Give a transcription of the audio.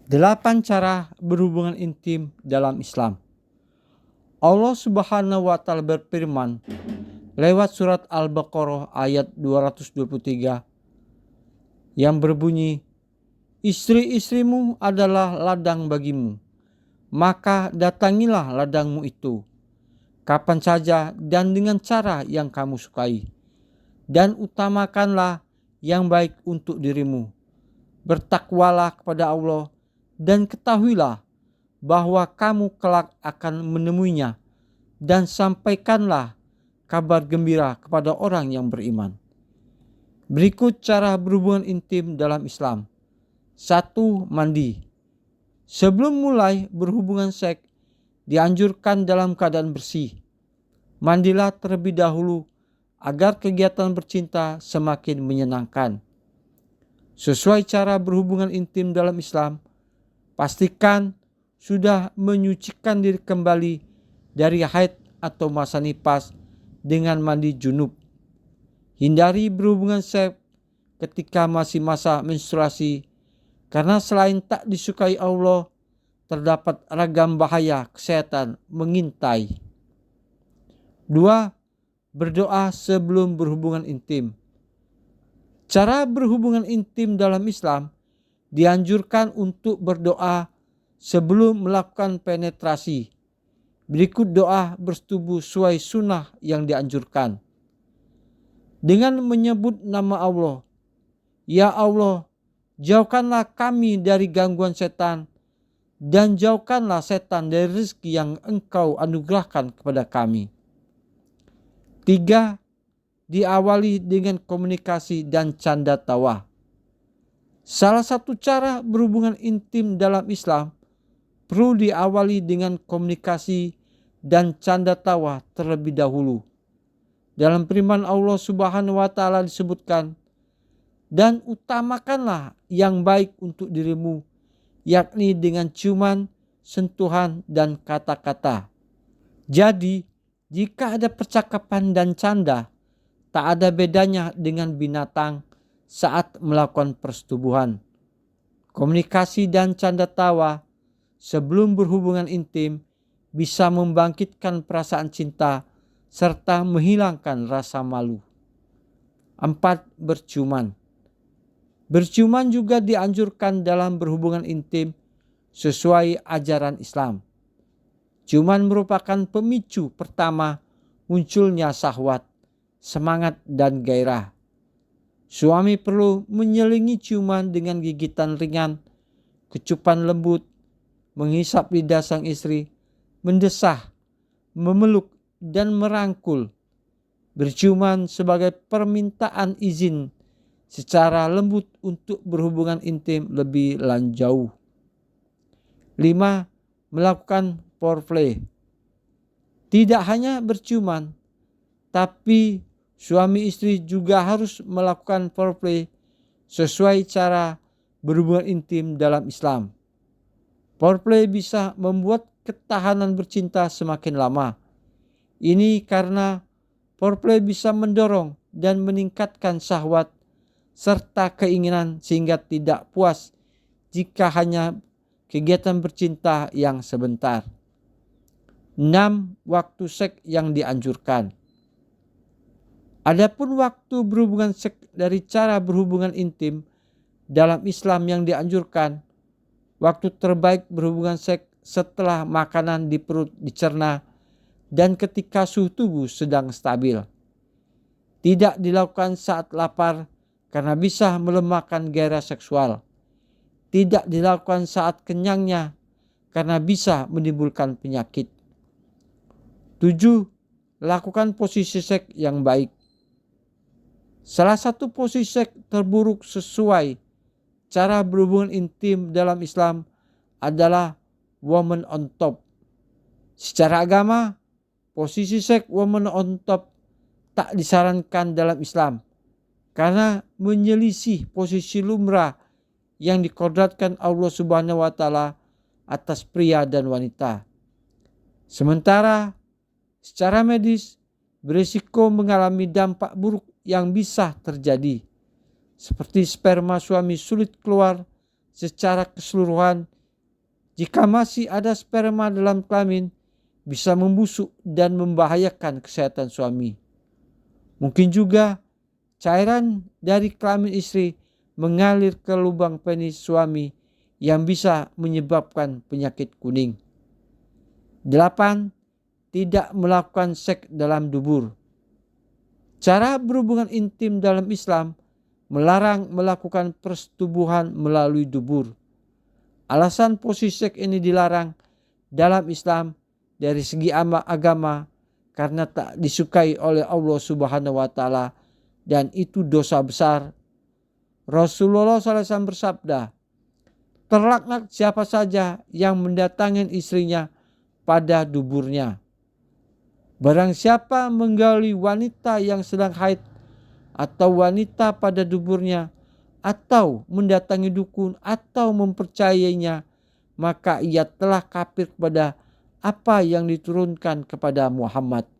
8 cara berhubungan intim dalam Islam. Allah Subhanahu wa taala berfirman lewat surat Al-Baqarah ayat 223 yang berbunyi, "Istri-istrimu adalah ladang bagimu, maka datangilah ladangmu itu kapan saja dan dengan cara yang kamu sukai, dan utamakanlah yang baik untuk dirimu. Bertakwalah kepada Allah dan ketahuilah bahwa kamu kelak akan menemuinya, dan sampaikanlah kabar gembira kepada orang yang beriman." Berikut cara berhubungan intim dalam Islam. 1. Mandi. Sebelum mulai berhubungan seks, dianjurkan dalam keadaan bersih. Mandilah terlebih dahulu agar kegiatan bercinta semakin menyenangkan. Sesuai cara berhubungan intim dalam Islam, pastikan sudah menyucikan diri kembali dari haid atau masa nifas dengan mandi junub. Hindari berhubungan seks ketika masih masa menstruasi, karena selain tak disukai Allah, terdapat ragam bahaya kesehatan mengintai. 2. Berdoa sebelum berhubungan intim. Cara berhubungan intim dalam Islam dianjurkan untuk berdoa sebelum melakukan penetrasi. Berikut doa bersetubuh sesuai sunnah yang dianjurkan. Dengan menyebut nama Allah, "Ya Allah, jauhkanlah kami dari gangguan setan, dan jauhkanlah setan dari rezeki yang Engkau anugerahkan kepada kami." 3. Diawali dengan komunikasi dan canda tawa. Salah satu cara berhubungan intim dalam Islam perlu diawali dengan komunikasi dan canda tawa terlebih dahulu. Dalam firman Allah Subhanahu wa taala disebutkan, "Dan utamakanlah yang baik untuk dirimu, yakni dengan ciuman, sentuhan, dan kata-kata." Jadi, jika ada percakapan dan canda, tak ada bedanya dengan binatang saat melakukan persetubuhan. Komunikasi dan canda tawa sebelum berhubungan intim bisa membangkitkan perasaan cinta serta menghilangkan rasa malu. 4. Berciuman. Berciuman juga dianjurkan dalam berhubungan intim sesuai ajaran Islam. Ciuman merupakan pemicu pertama munculnya syahwat, semangat, dan gairah. Suami perlu menyelingi ciuman dengan gigitan ringan, kecupan lembut, menghisap lidah sang istri, mendesah, memeluk, dan merangkul. Berciuman sebagai permintaan izin secara lembut untuk berhubungan intim lebih lanjut. 5. Melakukan foreplay. Tidak hanya berciuman, tapi suami istri juga harus melakukan foreplay sesuai cara berhubungan intim dalam Islam. Foreplay bisa membuat ketahanan bercinta semakin lama. Ini karena foreplay bisa mendorong dan meningkatkan syahwat serta keinginan sehingga tidak puas jika hanya kegiatan bercinta yang sebentar. 6. Waktu seks yang dianjurkan. Adapun waktu berhubungan seks dari cara berhubungan intim dalam Islam yang dianjurkan, waktu terbaik berhubungan seks setelah makanan di perut dicerna dan ketika suhu tubuh sedang stabil. Tidak dilakukan saat lapar karena bisa melemahkan gairah seksual. Tidak dilakukan saat kenyangnya karena bisa menimbulkan penyakit. 7. Lakukan posisi seks yang baik. Salah satu posisi seks terburuk sesuai cara berhubungan intim dalam Islam adalah woman on top. Secara agama, posisi seks woman on top tak disarankan dalam Islam karena menyelisih posisi lumrah yang dikodratkan Allah Subhanahu wa taala atas pria dan wanita. Sementara secara medis berisiko mengalami dampak buruk yang bisa terjadi, seperti sperma suami sulit keluar secara keseluruhan Jika masih ada sperma dalam kelamin, bisa membusuk dan membahayakan kesehatan suami. Mungkin juga cairan dari kelamin istri mengalir ke lubang penis suami yang bisa menyebabkan penyakit kuning. 8. Tidak melakukan seks dalam dubur. Cara berhubungan intim dalam Islam melarang melakukan persetubuhan melalui dubur. Alasan posisi seks ini dilarang dalam Islam dari segi agama karena tak disukai oleh Allah Subhanahu wa taala dan itu dosa besar. Rasulullah SAW bersabda, "Terlaknat siapa saja yang mendatangi istrinya pada duburnya. Barang siapa menggauli wanita yang sedang haid atau wanita pada duburnya atau mendatangi dukun atau mempercayainya, maka ia telah kafir kepada apa yang diturunkan kepada Muhammad."